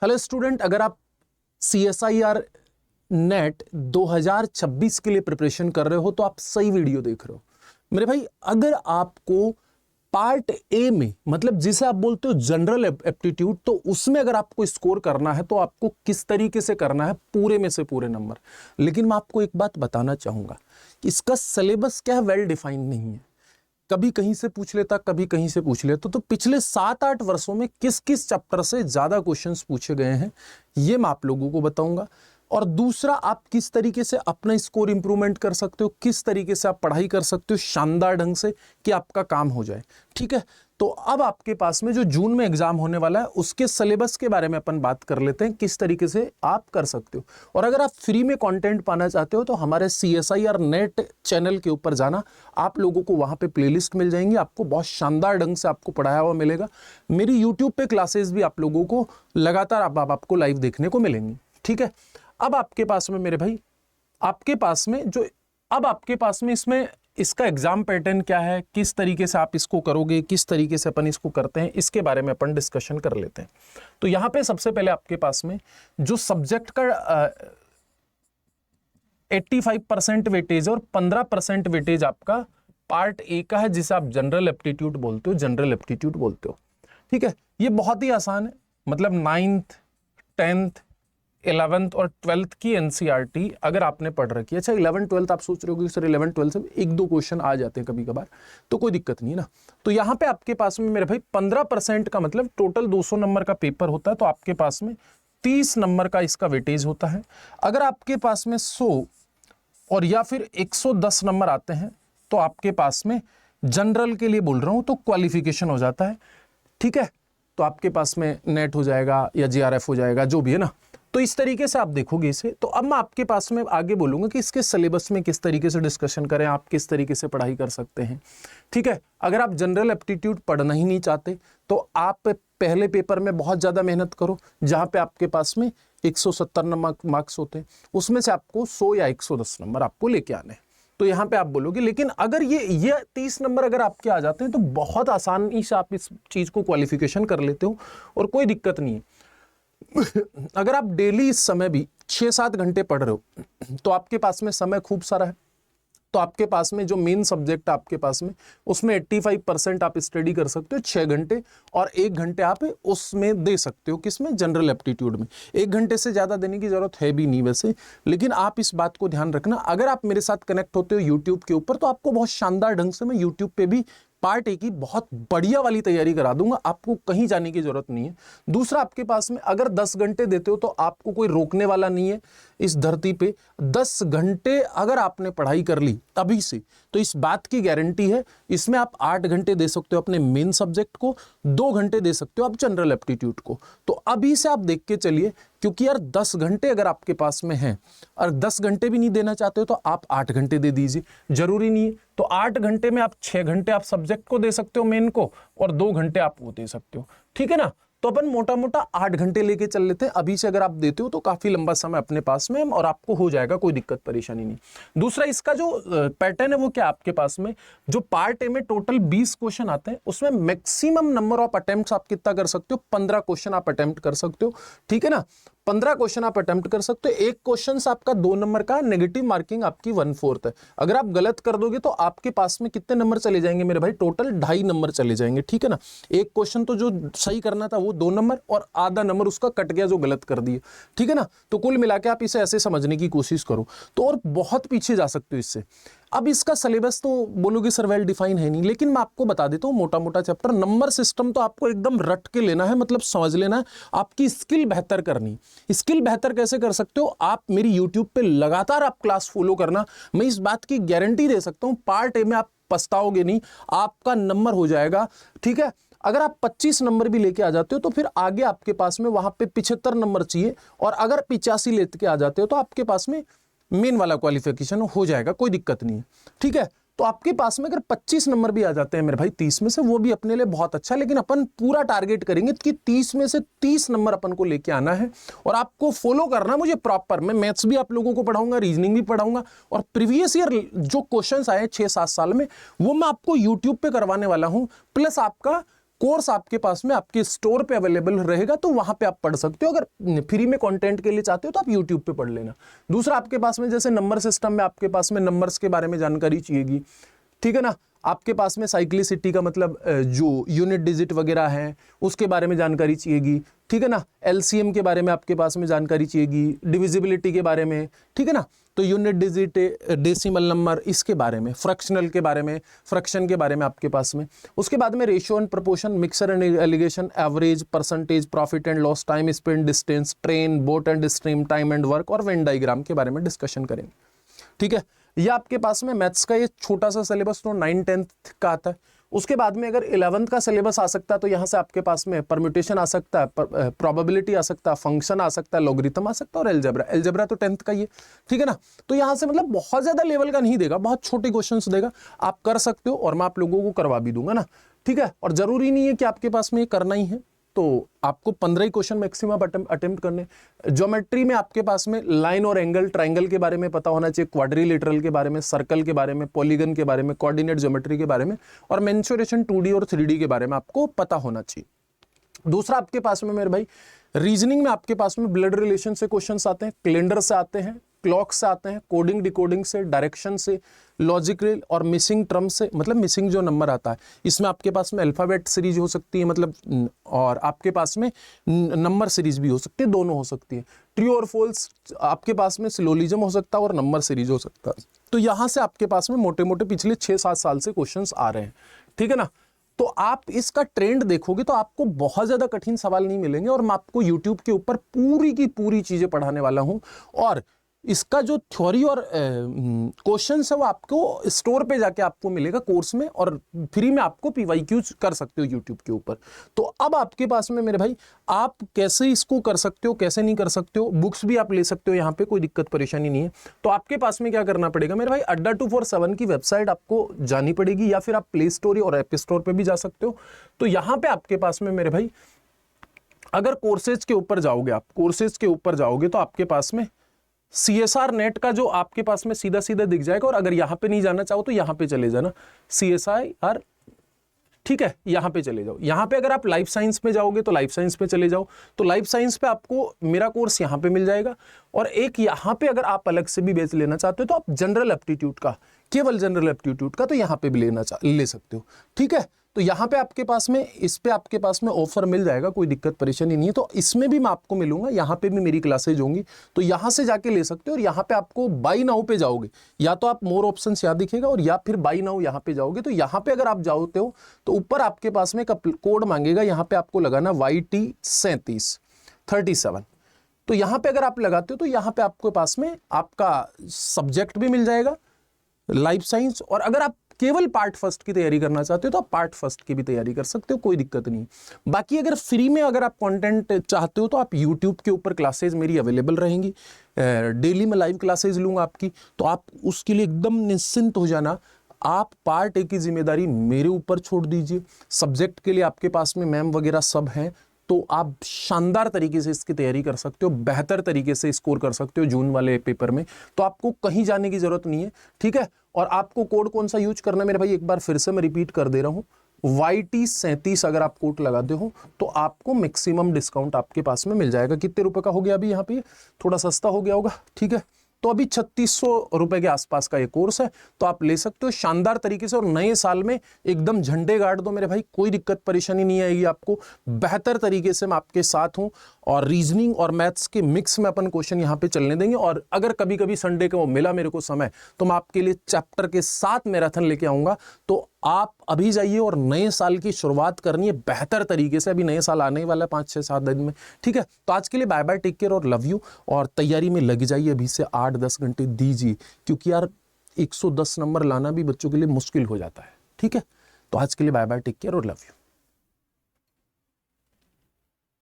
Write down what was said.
Hello student, अगर आप CSIR net 2026 के लिए प्रिपरेशन कर रहे हो तो आप सही वीडियो देख रहे हो मेरे भाई। अगर आपको पार्ट ए में, मतलब जिसे आप बोलते हो जनरल एप्टीट्यूड, तो उसमें अगर आपको स्कोर करना है तो आपको किस तरीके से करना है, पूरे में से पूरे नंबर। लेकिन मैं आपको एक बात बताना चाहूंगा कि इसका सिलेबस क्या है, वेल डिफाइंड नहीं है। कभी कहीं से पूछ लेता, कभी कहीं से पूछ लेता। तो पिछले 7-8 वर्षों में किस किस चैप्टर से ज्यादा क्वेश्चंस पूछे गए हैं ये मैं आप लोगों को बताऊंगा। और दूसरा, आप किस तरीके से अपना स्कोर इंप्रूवमेंट कर सकते हो, किस तरीके से आप पढ़ाई कर सकते हो शानदार ढंग से कि आपका काम हो जाए। ठीक है, तो अब आपके पास में जो जून में एग्जाम होने वाला है उसके सिलेबस के बारे में अपन बात कर लेते हैं, किस तरीके से आप कर सकते हो। और अगर आप फ्री में कंटेंट पाना चाहते हो तो हमारे CSIR नेट चैनल के ऊपर जाना, आप लोगों को वहां पे प्लेलिस्ट मिल जाएंगी, आपको बहुत शानदार ढंग से आपको पढ़ाया हुआ मिलेगा। मेरी यूट्यूब पे क्लासेस भी आप लोगों को लगातार आपको लाइव देखने को मिलेंगी। ठीक है, अब आपके पास में मेरे भाई, आपके पास में जो अब आपके पास में इसमें इसका एग्जाम पैटर्न क्या है, किस तरीके से आप इसको करोगे, किस तरीके से अपन इसको करते हैं, इसके बारे में अपन डिस्कशन कर लेते हैं। तो यहां पे सबसे पहले आपके पास में जो सब्जेक्ट का 85% वेटेज और 15% वेटेज आपका पार्ट ए का है, जिसे आप जनरल एप्टीट्यूड बोलते हो, जनरल एप्टीट्यूड बोलते हो। ठीक है, ये बहुत ही आसान है, मतलब 9th 10th 11th और 12th की NCERT अगर आपने पढ़ रखी है। अच्छा, 11th 12th आप सोच रहे हो कि सर 11th 12th से 1-2 क्वेश्चन आ जाते हैं कभी कभार, तो कोई दिक्कत नहीं है ना। तो यहाँ पे आपके पास में मेरे भाई 15% का मतलब टोटल 200 नंबर का पेपर होता है, तो आपके पास में 30 नंबर का इसका वेटेज होता है। अगर आपके पास में 100 और या फिर 110 नंबर आते हैं तो आपके पास में जनरल के लिए बोल रहा हूँ तो क्वालिफिकेशन हो जाता है। ठीक है, तो आपके पास में नेट हो जाएगा या JRF हो जाएगा, जो भी है ना। तो इस तरीके से आप देखोगे इसे। तो अब मैं आपके पास में आगे बोलूंगा कि इसके सिलेबस में किस तरीके से डिस्कशन करें, आप किस तरीके से पढ़ाई कर सकते हैं। ठीक है, अगर आप जनरल एप्टीट्यूड पढ़ना ही नहीं चाहते तो आप पहले पेपर में बहुत ज़्यादा मेहनत करो, जहाँ पे आपके पास में 170 नंबर मार्क्स होते हैं, उसमें से आपको 100 या 110 नंबर आपको लेके आने हैं। तो यहाँ पे आप बोलोगे, लेकिन अगर ये 30 नंबर अगर आपके आ जाते हैं तो बहुत आसानी से आप इस चीज़ को क्वालिफिकेशन कर लेते हो और कोई दिक्कत नहीं है। अगर आप डेली इस समय भी 6-7 घंटे पढ़ रहे हो तो आपके पास में समय खूब सारा है। तो आपके पास में जो मेन सब्जेक्ट आपके पास में, उसमें 85% आप स्टडी कर सकते हो 6 घंटे, और 1 घंटे आप उसमें दे सकते हो, किसमें, जनरल एप्टीट्यूड में। 1 घंटे से ज़्यादा देने की ज़रूरत है भी नहीं वैसे, लेकिन आप इस बात को ध्यान रखना। अगर आप मेरे साथ कनेक्ट होते हो यूट्यूब के ऊपर तो आपको बहुत शानदार ढंग से मैं यूट्यूब पे भी पार्ट ए की बहुत बढ़िया वाली तैयारी करा दूंगा, आपको कहीं जाने की जरूरत नहीं है। दूसरा, आपके पास में अगर 10 घंटे देते हो तो आपको कोई रोकने वाला नहीं है इस धरती पे। 10 घंटे अगर आपने पढ़ाई कर ली अभी से तो इस बात की गारंटी है, इसमें आप 8 घंटे दे सकते हो अपने मेन सब्जेक्ट को, 2 घंटे दे सकते हो आप जनरल एप्टीट्यूड को। तो अभी से आप देख के चलिए, क्योंकि यार 10 घंटे अगर आपके पास में है और 10 घंटे भी नहीं देना चाहते हो तो आप 8 घंटे दे दीजिए, जरूरी नहीं है। तो 8 घंटे में आप 6 घंटे आप सब्जेक्ट को दे सकते हो मेन को, और 2 घंटे आप वो दे सकते हो। ठीक है ना, तो अपन मोटा मोटा 8 घंटे लेके चल लेते हैं। अभी से अगर आप देते हो तो काफी लंबा समय अपने पास में और आपको हो जाएगा, कोई दिक्कत परेशानी नहीं। दूसरा, इसका जो पैटर्न है वो क्या, आपके पास में जो पार्ट ए में टोटल 20 क्वेश्चन आते हैं उसमें मैक्सिमम नंबर ऑफ अटेम्प्ट्स आप कितना कर सकते हो, 15 क्वेश्चन आप अटेम्प्ट कर सकते हो। ठीक है ना, 15 क्वेश्चन आप अटेम्प्ट कर सकते हो। एक क्वेश्चन से आपका 2 नंबर का, नेगेटिव मार्किंग आपकी 1/4 है। अगर आप गलत कर दोगे तो आपके पास में कितने नंबर चले जाएंगे मेरे भाई, टोटल 2.5 नंबर चले जाएंगे। ठीक है ना, एक क्वेश्चन तो जो सही करना था वो 2 नंबर और आधा नंबर उसका कट गया जो गलत कर दिए। ठीक है ना, तो कुल मिला के आप इसे ऐसे समझने की कोशिश करो तो और बहुत पीछे जा सकते हो इससे। अब इसका सिलेबस तो बोलोगे सर वेल डिफाइन है नहीं, लेकिन मैं आपको बता देता हूँ मोटा मोटा चैप्टर। नंबर सिस्टम तो आपको एकदम रट के लेना है, मतलब समझ लेना है, आपकी स्किल बेहतर करनी। स्किल बेहतर कैसे कर सकते हो, आप मेरी यूट्यूब पे लगातार आप क्लास फॉलो करना। मैं इस बात की गारंटी दे सकता हूँ, पार्ट ए में आप पछताओगे नहीं, आपका नंबर हो जाएगा। ठीक है, अगर आप 25 नंबर भी लेके आ जाते हो तो फिर आगे आपके पास में वहां पे 75 नंबर चाहिए, और अगर 85 लेके आ जाते हो तो आपके पास में मेन वाला क्वालिफिकेशन हो जाएगा, कोई दिक्कत नहीं है। ठीक है, तो आपके पास में अगर 25 नंबर भी आ जाते हैं मेरे भाई 30 में से, वो भी अपने लिए बहुत अच्छा। लेकिन अपन पूरा टारगेट करेंगे कि 30 में से 30 नंबर अपन को लेके आना है, और आपको फॉलो करना मुझे प्रॉपर। मैं मैथ्स भी आप लोगों को पढ़ाऊंगा, रीजनिंग भी पढ़ाऊंगा, और प्रीवियस ईयर जो क्वेश्चंस आए 6-7 साल में वो मैं आपको यूट्यूब पे करवाने वाला हूं, प्लस आपका कोर्स आपके पास में आपके स्टोर पे अवेलेबल रहेगा, तो वहां पे आप पढ़ सकते हो। अगर फ्री में कंटेंट के लिए चाहते हो तो आप यूट्यूब पे पढ़ लेना। दूसरा, आपके पास में जैसे नंबर सिस्टम में आपके पास में नंबर्स के बारे में जानकारी चाहिएगी, ठीक है ना। आपके पास में साइक्लिसिटी का मतलब जो यूनिट डिजिट वगैरह है उसके बारे में जानकारी चाहिएगी, ठीक है ना। एलसीएम के बारे में आपके पास में जानकारी चाहिएगी, डिविजिबिलिटी के बारे में, ठीक है ना। तो यूनिट डिजिट, डेसिमल नंबर, इसके बारे में, फ्रैक्शनल के बारे में, फ्रैक्शन के बारे में आपके पास में। उसके बाद में ratio and proportion, mixer and allegation, average, percentage, profit and loss, time spend, distance, train, boat and stream, time and work और वेन डायग्राम के बारे में डिस्कशन करेंगे, ठीक है। ये आपके पास में मैथ्स का ये छोटा सा सिलेबस तो 9-10 का आता है। उसके बाद में अगर 11th का सिलेबस आ सकता है तो यहाँ से आपके पास में परम्यूटेशन आ सकता है, प्रोबेबिलिटी आ सकता है, फंक्शन आ सकता है, लॉगरिथम आ सकता है और एलजेब्रा तो 10th का ही है, ठीक है ना। तो यहाँ से मतलब बहुत ज्यादा लेवल का नहीं देगा, बहुत छोटे क्वेश्चंस देगा, आप कर सकते हो और मैं आप लोगों को करवा भी दूंगा ना, ठीक है। और जरूरी नहीं है कि आपके पास में ये करना ही है, तो आपको 15 ही क्वेश्चन मैक्सिमम अटेम्प्ट करने। ज्योमेट्री में आपके पास में लाइन और एंगल, ट्रायंगल के बारे में पता होना चाहिए, क्वाड्रिलेटरल के बारे में, सर्कल के बारे में, पॉलीगन के बारे में, कोऑर्डिनेट ज्योमेट्री के बारे में और मेंसुरेशन 2D और 3D के बारे में आपको पता होना चाहिए। दूसरा, आपके पास में मेरे भाई रीजनिंग में आपके पास में ब्लड रिलेशन से क्वेश्चंस आते हैं, कैलेंडर से आते हैं, क्लॉक से आते हैं, कोडिंग डिकोडिंग से, डायरेक्शन से, लॉजिकल और मिसिंग टर्म से, मतलब मिसिंग जो नंबर आता है इसमें आपके पास में अल्फाबेट सीरीज हो सकती है, मतलब और आपके पास में नंबर सीरीज भी हो सकती है, दोनों हो सकती है। ट्रू और फॉल्स आपके पास में सिलोजिज्म हो सकता है और नंबर सीरीज हो सकता है। तो यहाँ से आपके पास में मोटे मोटे पिछले 6-7 साल से क्वेश्चंस आ रहे हैं, ठीक है ना। तो आप इसका ट्रेंड देखोगे तो आपको बहुत ज्यादा कठिन सवाल नहीं मिलेंगे और मैं आपको यूट्यूब के ऊपर पूरी की पूरी चीजें पढ़ाने वाला हूं। और इसका जो थ्योरी और क्वेश्चंस है वो आपको स्टोर पे जाके आपको मिलेगा कोर्स में, और फ्री में आपको पीवाईक्यूज कर सकते हो यूट्यूब के ऊपर। तो अब आपके पास में मेरे भाई आप कैसे इसको कर सकते हो, कैसे नहीं कर सकते हो, बुक्स भी आप ले सकते हो, यहाँ पे कोई दिक्कत परेशानी नहीं है। तो आपके पास में क्या करना पड़ेगा मेरे भाई, अड्डा 247 की वेबसाइट आपको जानी पड़ेगी, या फिर आप प्ले स्टोर और ऐप स्टोर पर भी जा सकते हो। तो यहाँ पे आपके पास में मेरे भाई अगर कोर्सेज के ऊपर जाओगे, आप कोर्सेज के ऊपर जाओगे तो आपके पास में CSR नेट का जो आपके पास में सीधा सीधा दिख जाएगा। और अगर यहां पे नहीं जाना चाहो तो यहां पे चले जाना CSIR, ठीक है, यहां पे चले जाओ। यहां पे अगर आप लाइफ साइंस में जाओगे तो लाइफ साइंस पे चले जाओ, तो लाइफ साइंस पे आपको मेरा कोर्स यहां पे मिल जाएगा। और एक यहां पे अगर आप अलग से भी बेच लेना चाहते हो तो आप जनरल एप्टीट्यूड का, केवल जनरल एप्टीट्यूड का, तो यहां पे भी ले सकते हो, ठीक है। तो यहाँ पे आपके पास में, इस पे आपके पास में ऑफर मिल जाएगा, कोई दिक्कत परेशानी नहीं है। तो इसमें भी मैं आपको मिलूंगा, यहाँ पे भी मेरी क्लासेज होंगी, तो यहाँ से जाके ले सकते हो। और यहाँ पे आपको बाई नाउ पे जाओगे, या तो आप मोर ऑप्शंस यहाँ दिखेगा, और या फिर बाई नाउ यहाँ पे जाओगे। तो यहाँ पे अगर आप जाते हो तो ऊपर आपके पास में एक कोड मांगेगा, यहाँ पे आपको लगाना YT37। तो यहाँ पे अगर आप लगाते हो तो यहाँ पे आपके पास में आपका सब्जेक्ट भी मिल जाएगा लाइफ साइंस। और अगर आप केवल पार्ट फर्स्ट की तैयारी करना चाहते हो तो आप पार्ट फर्स्ट की भी तैयारी कर सकते हो, कोई दिक्कत नहीं। बाकी अगर फ्री में अगर आप कंटेंट चाहते हो तो आप यूट्यूब के ऊपर क्लासेज मेरी अवेलेबल रहेंगी, डेली मैं लाइव क्लासेज लूँगा आपकी, तो आप उसके लिए एकदम निश्चिंत हो जाना। आप पार्ट ए की जिम्मेदारी मेरे ऊपर छोड़ दीजिए, सब्जेक्ट के लिए आपके पास में मैम वगैरह सब हैं, तो आप शानदार तरीके से इसकी तैयारी कर सकते हो, बेहतर तरीके से स्कोर कर सकते हो जून वाले पेपर में। तो आपको कहीं जाने की जरूरत नहीं है, ठीक है। और आपको कोड कौन सा यूज करना है मेरे भाई, एक बार फिर से मैं रिपीट कर दे रहा हूँ, YT37 अगर आप कोड लगाते हो तो आपको मैक्सिमम डिस्काउंट आपके पास में मिल जाएगा। कितने रुपए का हो गया अभी, यहाँ पे थोड़ा सस्ता हो गया होगा, ठीक है। तो अभी 3600 रुपए के आसपास का ये कोर्स है, तो आप ले सकते हो शानदार तरीके से। और नए साल में एकदम झंडे गाड़ दो मेरे भाई, कोई दिक्कत परेशानी नहीं आएगी आपको, बेहतर तरीके से मैं आपके साथ हूं। और रीजनिंग और मैथ्स के मिक्स में अपन क्वेश्चन यहाँ पे चलने देंगे। और अगर कभी कभी संडे को मिला मेरे को समय तो मैं आपके लिए चैप्टर के साथ मैराथन लेके आऊंगा। तो आप अभी जाइए और नए साल की शुरुआत करनी है बेहतर तरीके से। अभी नए साल आने वाला है 5-6-7 दिन में, ठीक है। तो आज के लिए बाय बाय, टेक केयर और लव यू। और तैयारी में लग जाइए, अभी से 8-10 घंटे दीजिए, क्योंकि यार 110 नंबर लाना भी बच्चों के लिए मुश्किल हो जाता है, ठीक है। तो आज के लिए बाय बाय, टेक केयर और लव यू।